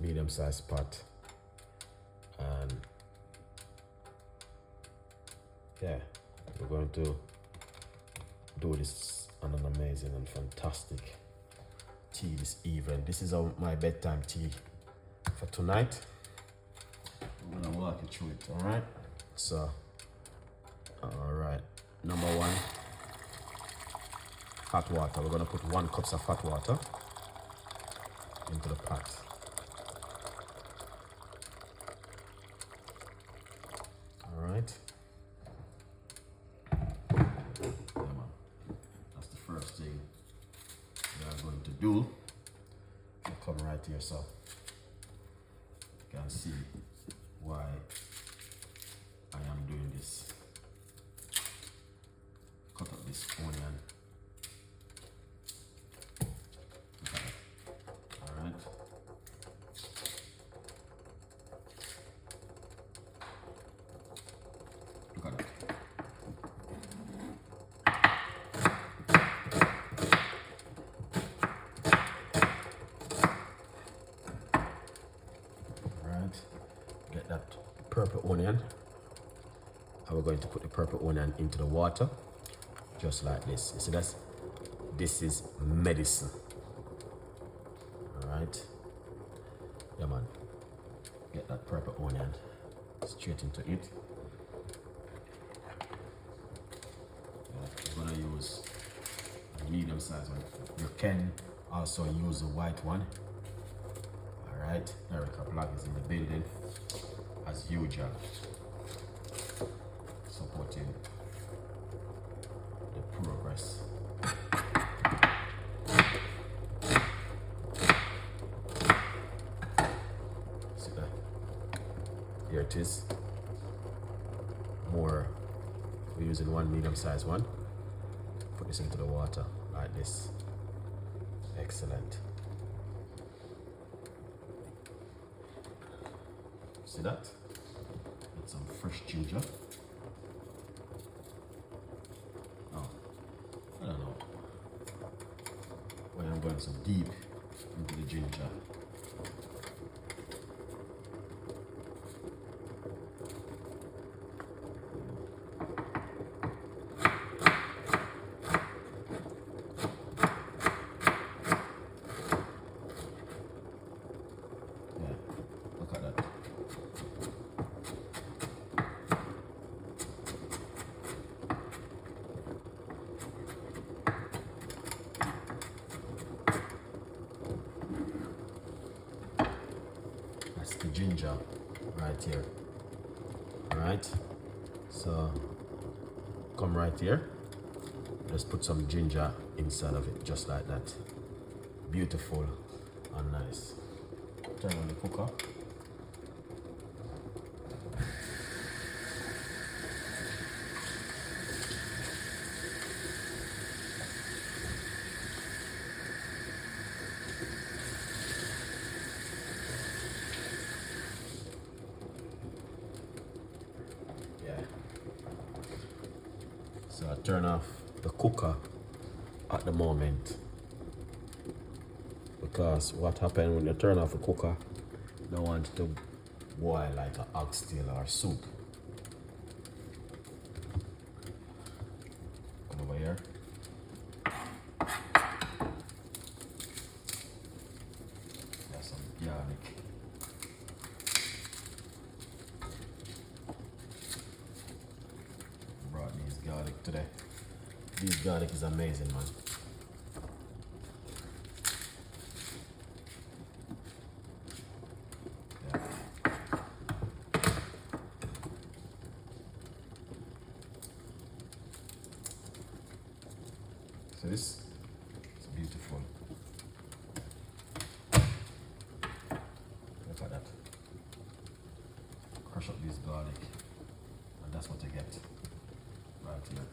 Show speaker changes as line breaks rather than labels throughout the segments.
medium-sized pot, and yeah, we're going to do this on an amazing and fantastic tea this evening. This is my bedtime tea for tonight. I'm gonna walk you through it, all right? So, all right, number one, hot water. We're gonna put 1 cup of hot water into the pot. All right. Yeah, man. That's the first thing we are going to do. I'll come right here so you can see why I am doing this. Cut up this onion. All right. Look at that. Get that purple onion, and we're going to put the purple onion into the water just like this. You see, this is medicine. All right, yeah man, get that purple onion straight into it. We're gonna use a medium size one. You can also use a white one. Right, Erica Black is in the building as usual, supporting the progress. See that? Here it is. More. We're using 1 medium-sized one. Put this into the water like this. Excellent. See that? Get some fresh ginger. Oh, I don't know. Well, I'm going so deep into the ginger. Yeah, look at that. The ginger right here. All right, so come right here, just put some ginger inside of it just like that. Beautiful and nice. Turn on the cooker. So I turn off the cooker at the moment, because what happens when you turn off the cooker, you don't want it to boil like an oxtail or soup. Come over here. Got some garlic. Brought these garlic today. This garlic is amazing, man. Yeah. So this is beautiful. Look at that. Crush up this garlic, and that's what you get right here.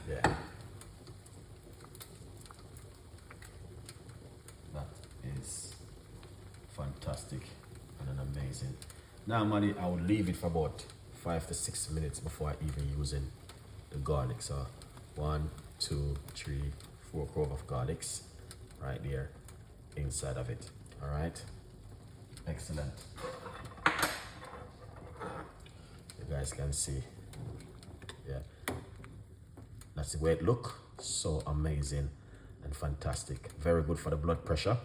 Yeah. That is fantastic and an amazing. Normally I would leave it for about 5 to 6 minutes before even using the garlic. So 1, 2, 3, 4 cloves of garlics right there inside of it. All right, excellent. You guys can see, yeah, that's the way it look. So amazing and fantastic. Very good for the blood pressure,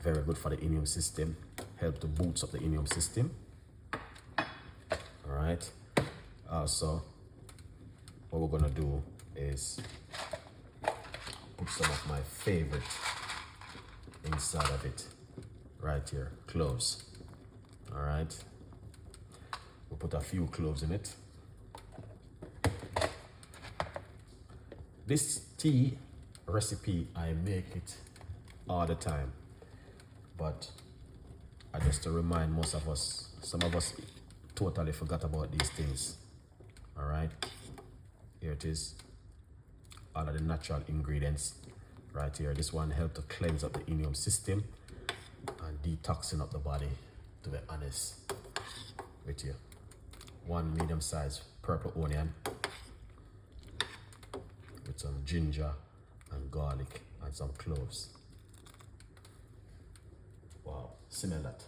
very good for the immune system, help to boost up the immune system. All right, also what we're gonna do is put some of my favorite inside of it right here, cloves. All right, we'll put a few cloves in it. This tea recipe, I make it all the time, but I just to remind most of us, some of us totally forgot about these things. All right, here it is, all of the natural ingredients right here. This one helps to cleanse up the immune system and detoxing up the body, to be honest with you. 1 medium-sized purple onion with some ginger and garlic and some cloves. Wow, smell that.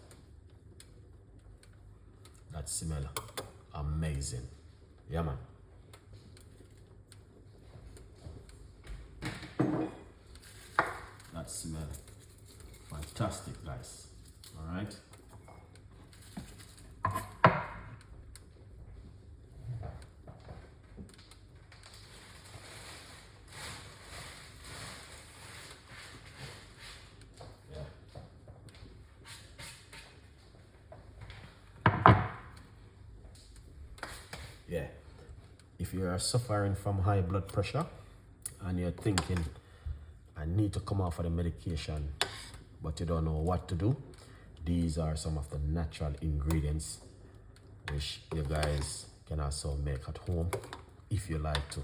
That smell amazing. Yeah, man. That smell fantastic, guys. All right. Yeah, if you are suffering from high blood pressure and you're thinking, I need to come off of the medication, but you don't know what to do, these are some of the natural ingredients which you guys can also make at home if you like to.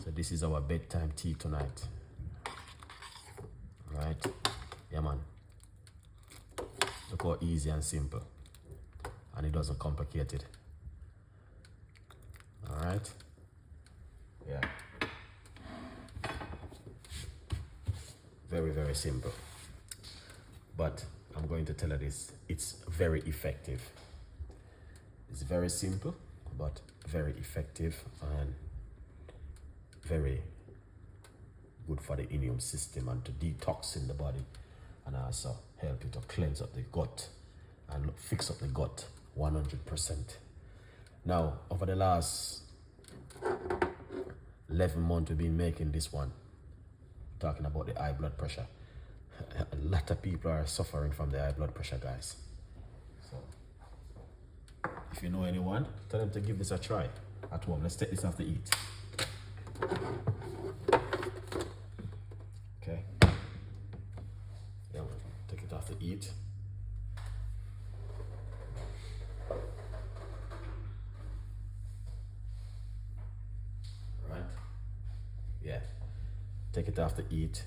So this is our bedtime tea tonight. All right, yeah, man. Look how easy and simple, and it doesn't complicate it. All right, yeah, very, very simple, but I'm going to tell you this, it's very effective. It's very simple, but very effective and very good for the immune system and to detox in the body, and also help you to cleanse up the gut and fix up the gut 100%. Now, over the last 11 months, we've been making this one, talking about the high blood pressure. A lot of people are suffering from the high blood pressure, guys. So, if you know anyone, tell them to give this a try at home. Let's take this after eat. Okay. Yeah, take it after eat. Yeah, take it after eat.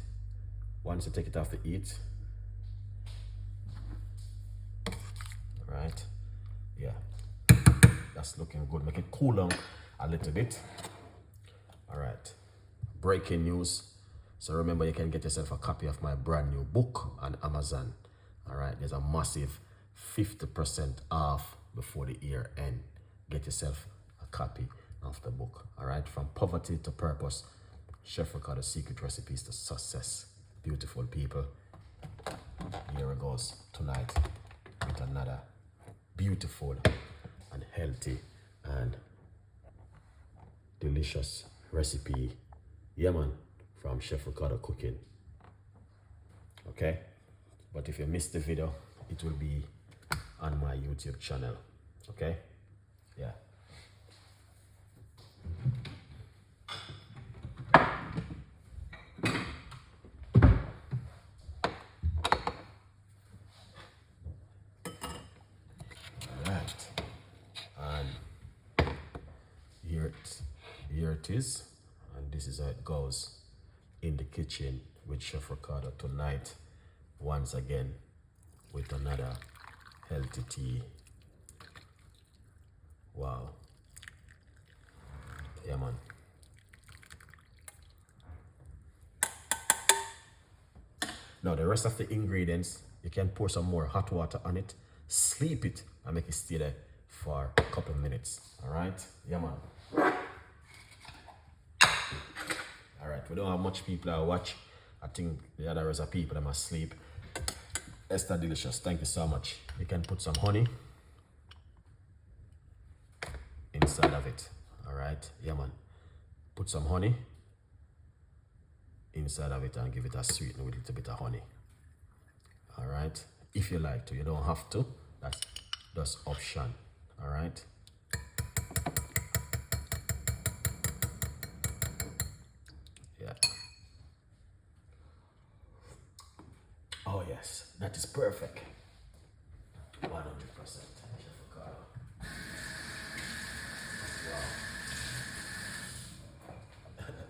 Once you take it after eat, right? Yeah, that's looking good. Make it cool down a little bit. All right, breaking news. So remember, you can get yourself a copy of my brand new book on Amazon. All right, there's a massive 50% off before the year end. Get yourself a copy of the book. All right, From Poverty to Purpose, Chef Ricardo Secret Recipes to Success. Beautiful people, here it goes tonight with another beautiful and healthy and delicious recipe. Yeah, man, from Chef Ricardo Cooking. Okay, but if you missed the video, it will be on my YouTube channel. Okay, yeah. Here it is, and this is how it goes in the kitchen with Chef Ricardo tonight, once again with another healthy tea. Wow. Yeah, man. Now the rest of the ingredients, you can pour some more hot water on it, sleep it, and make it stay there for a couple of minutes. All right? Yeah, man. All right, we don't have much people that watch. I think the other rest of people that must sleep. Esther delicious. Thank you so much. You can put some honey inside of it. All right? Yeah, man. Put some honey inside of it and give it a sweeten with a little bit of honey. All right, if you like to, you don't have to. That's just option. All right. Yeah. Oh yes, that is perfect. 100%. Chef Ricardo. Wow.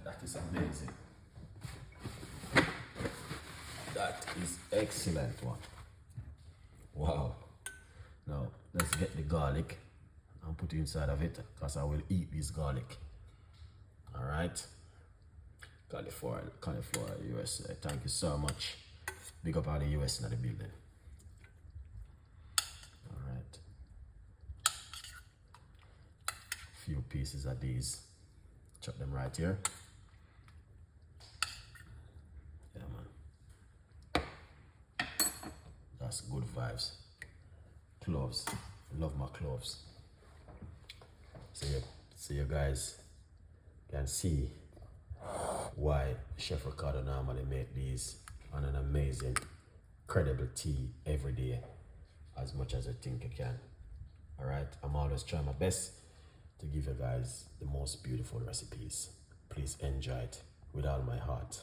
That is amazing. That is excellent one. Wow. Now let's get the garlic and put it inside of it because I will eat this garlic. All right. Cauliflower, USA. Thank you so much. Big up all the US in the building. All right. Few pieces of these. Chop them right here. Yeah, man. That's good vibes. Cloves. Love my cloves. So you guys can see why Chef Ricardo normally make these on an amazing, credible tea every day, as much as I think I can. All right, I'm always trying my best to give you guys the most beautiful recipes. Please enjoy it with all my heart.